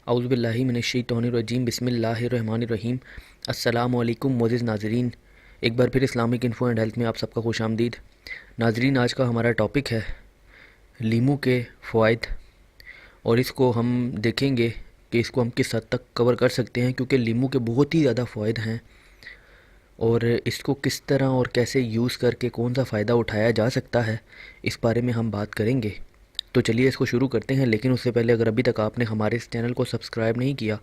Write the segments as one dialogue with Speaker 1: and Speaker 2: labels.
Speaker 1: اعوذ باللہ من الشیطان الرجیم بسم اللہ الرحمن الرحیم۔ السلام علیکم معزز ناظرین، ایک بار پھر اسلامک انفو اینڈ ہیلتھ میں آپ سب کا خوش آمدید۔ ناظرین، آج کا ہمارا ٹاپک ہے لیمو کے فوائد، اور اس کو ہم دیکھیں گے کہ اس کو ہم کس حد تک کور کر سکتے ہیں، کیونکہ لیمو کے بہت ہی زیادہ فوائد ہیں، اور اس کو کس طرح اور کیسے یوز کر کے کون سا فائدہ اٹھایا جا سکتا ہے، اس بارے میں ہم بات کریں گے۔ تو چلیے اس کو شروع کرتے ہیں، لیکن اس سے پہلے اگر ابھی تک آپ نے ہمارے اس چینل کو سبسکرائب نہیں کیا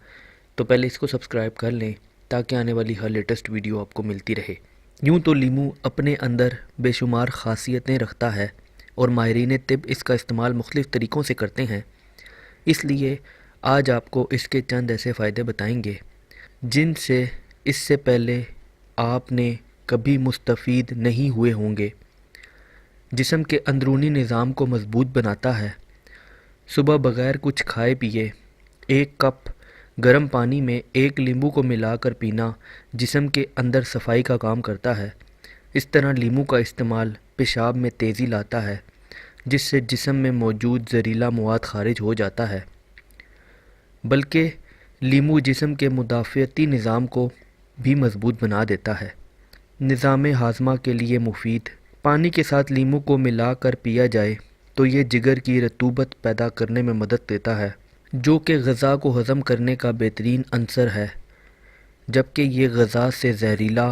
Speaker 1: تو پہلے اس کو سبسکرائب کر لیں تاکہ آنے والی ہر لیٹسٹ ویڈیو آپ کو ملتی رہے۔ یوں تو لیمو اپنے اندر بے شمار خاصیتیں رکھتا ہے، اور ماہرین طب اس کا استعمال مختلف طریقوں سے کرتے ہیں، اس لیے آج آپ کو اس کے چند ایسے فائدے بتائیں گے جن سے اس سے پہلے آپ نے کبھی مستفید نہیں ہوئے ہوں گے۔ جسم کے اندرونی نظام کو مضبوط بناتا ہے۔ صبح بغیر کچھ کھائے پیے 1 کپ گرم پانی میں 1 لیمو کو ملا کر پینا جسم کے اندر صفائی کا کام کرتا ہے۔ اس طرح لیمو کا استعمال پیشاب میں تیزی لاتا ہے، جس سے جسم میں موجود زہریلا مواد خارج ہو جاتا ہے، بلکہ لیمو جسم کے مدافعتی نظام کو بھی مضبوط بنا دیتا ہے۔ نظام ہاضمہ کے لیے مفید۔ پانی کے ساتھ لیمو کو ملا کر پیا جائے تو یہ جگر کی رطوبت پیدا کرنے میں مدد دیتا ہے، جو کہ غذا کو ہضم کرنے کا بہترین عنصر ہے، جبکہ یہ غذا سے زہریلا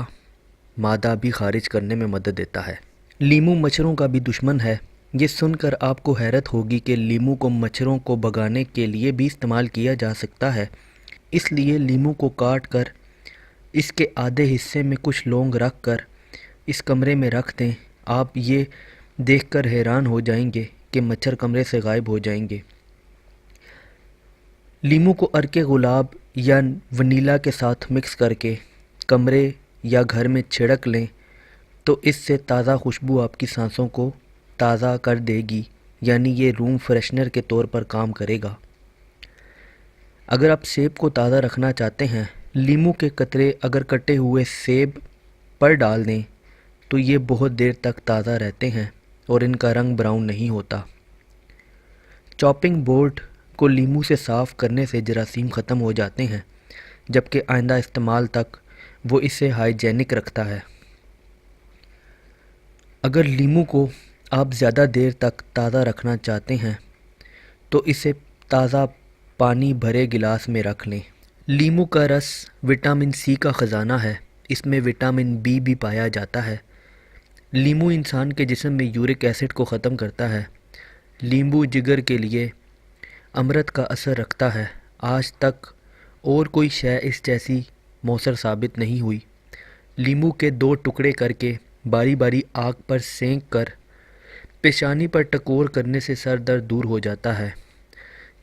Speaker 1: مادہ بھی خارج کرنے میں مدد دیتا ہے۔ لیمو مچھروں کا بھی دشمن ہے۔ یہ سن کر آپ کو حیرت ہوگی کہ لیمو کو مچھروں کو بھگانے کے لیے بھی استعمال کیا جا سکتا ہے۔ اس لیے لیمو کو کاٹ کر اس کے آدھے حصے میں کچھ لونگ رکھ کر اس کمرے میں رکھ دیں، آپ یہ دیکھ کر حیران ہو جائیں گے کہ مچھر کمرے سے غائب ہو جائیں گے۔ لیمو کو عرق گلاب یا ونیلا کے ساتھ مکس کر کے کمرے یا گھر میں چھڑک لیں تو اس سے تازہ خوشبو آپ کی سانسوں کو تازہ کر دے گی، یعنی یہ روم فریشنر کے طور پر کام کرے گا۔ اگر آپ سیب کو تازہ رکھنا چاہتے ہیں، لیمو کے قطرے اگر کٹے ہوئے سیب پر ڈال دیں تو یہ بہت دیر تک تازہ رہتے ہیں اور ان کا رنگ براؤن نہیں ہوتا۔ چاپنگ بورڈ کو لیمو سے صاف کرنے سے جراثیم ختم ہو جاتے ہیں، جبکہ آئندہ استعمال تک وہ اسے ہائیجینک رکھتا ہے۔ اگر لیمو کو آپ زیادہ دیر تک تازہ رکھنا چاہتے ہیں تو اسے تازہ پانی بھرے گلاس میں رکھ لیں۔ لیمو کا رس وٹامن سی کا خزانہ ہے، اس میں وٹامن بی بھی پایا جاتا ہے۔ لیمو انسان کے جسم میں یورک ایسڈ کو ختم کرتا ہے۔ لیمو جگر کے لیے امرت کا اثر رکھتا ہے۔ آج تک اور کوئی شے اس جیسی مؤثر ثابت نہیں ہوئی۔ لیمو کے 2 ٹکڑے کر کے باری باری آگ پر سینک کر پیشانی پر ٹکور کرنے سے سر درد دور ہو جاتا ہے۔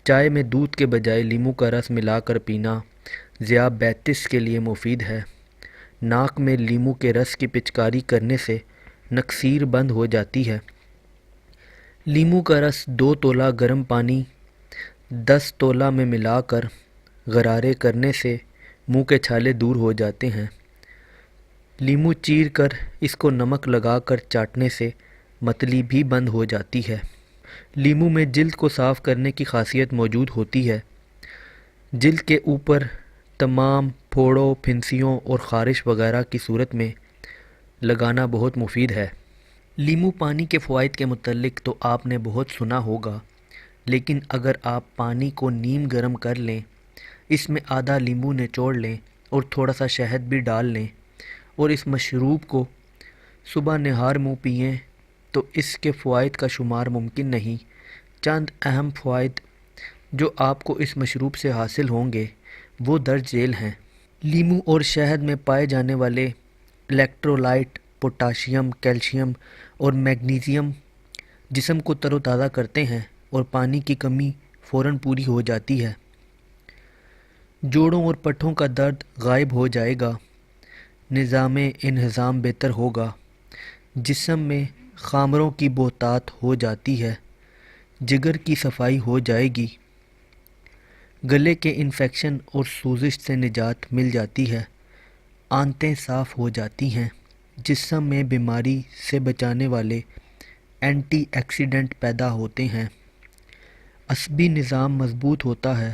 Speaker 1: چائے میں دودھ کے بجائے لیمو کا رس ملا کر پینا ذیابیطس کے لیے مفید ہے۔ ناک میں لیمو کے رس کی پچکاری کرنے سے نکسیر بند ہو جاتی ہے۔ لیمو کا رس 2 تولہ گرم پانی 10 تولہ میں ملا کر غرارے کرنے سے منہ کے چھالے دور ہو جاتے ہیں۔ لیمو چیر کر اس کو نمک لگا کر چاٹنے سے متلی بھی بند ہو جاتی ہے۔ لیمو میں جلد کو صاف کرنے کی خاصیت موجود ہوتی ہے۔ جلد کے اوپر تمام پھوڑوں، پھنسیوں اور خارش وغیرہ کی صورت میں لگانا بہت مفید ہے۔ لیمو پانی کے فوائد کے متعلق تو آپ نے بہت سنا ہوگا، لیکن اگر آپ پانی کو نیم گرم کر لیں، اس میں آدھا لیمو نچوڑ لیں اور تھوڑا سا شہد بھی ڈال لیں اور اس مشروب کو صبح نہار منہ پئیں تو اس کے فوائد کا شمار ممکن نہیں۔ چند اہم فوائد جو آپ کو اس مشروب سے حاصل ہوں گے وہ درج ذیل ہیں۔ لیمو اور شہد میں پائے جانے والے الیکٹرولائٹ پوٹاشیم، کیلشیم اور میگنیزیم جسم کو تر و تازہ کرتے ہیں اور پانی کی کمی فوراً پوری ہو جاتی ہے۔ جوڑوں اور پٹھوں کا درد غائب ہو جائے گا۔ نظام انہضام بہتر ہوگا۔ جسم میں خامروں کی بہتات ہو جاتی ہے۔ جگر کی صفائی ہو جائے گی۔ گلے کے انفیکشن اور سوزش سے نجات مل جاتی ہے۔ آنتیں صاف ہو جاتی ہیں۔ جسم میں بیماری سے بچانے والے اینٹی آکسیڈنٹ پیدا ہوتے ہیں۔ عصبی نظام مضبوط ہوتا ہے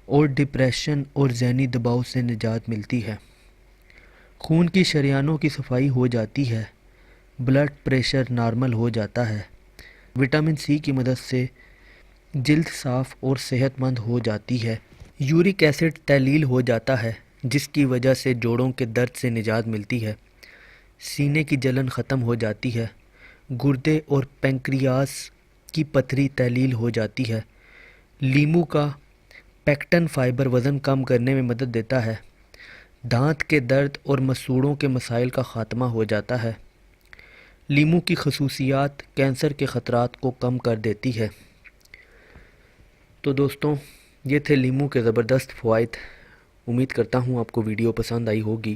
Speaker 1: اور ڈپریشن اور ذہنی دباؤ سے نجات ملتی ہے۔ خون کی شریانوں کی صفائی ہو جاتی ہے، بلڈ پریشر نارمل ہو جاتا ہے۔ وٹامن سی کی مدد سے جلد صاف اور صحت مند ہو جاتی ہے۔ یورک ایسڈ تحلیل ہو جاتا ہے جس کی وجہ سے جوڑوں کے درد سے نجات ملتی ہے۔ سینے کی جلن ختم ہو جاتی ہے۔ گردے اور پینکریاس کی پتھری تحلیل ہو جاتی ہے۔ لیمو کا پیکٹن فائبر وزن کم کرنے میں مدد دیتا ہے۔ دانت کے درد اور مسوڑوں کے مسائل کا خاتمہ ہو جاتا ہے۔ لیمو کی خصوصیات کینسر کے خطرات کو کم کر دیتی ہے۔ تو دوستوں، یہ تھے لیمو کے زبردست فوائد۔ امید کرتا ہوں آپ کو ویڈیو پسند آئی ہوگی۔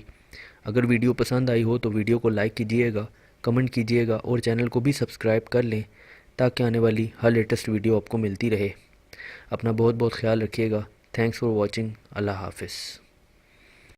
Speaker 1: اگر ویڈیو پسند آئی ہو تو ویڈیو کو لائک کیجئے گا، کمنٹ کیجئے گا اور چینل کو بھی سبسکرائب کر لیں تاکہ آنے والی ہر لیٹسٹ ویڈیو آپ کو ملتی رہے۔ اپنا بہت بہت خیال رکھیے گا۔ Thanks for watching. اللہ حافظ۔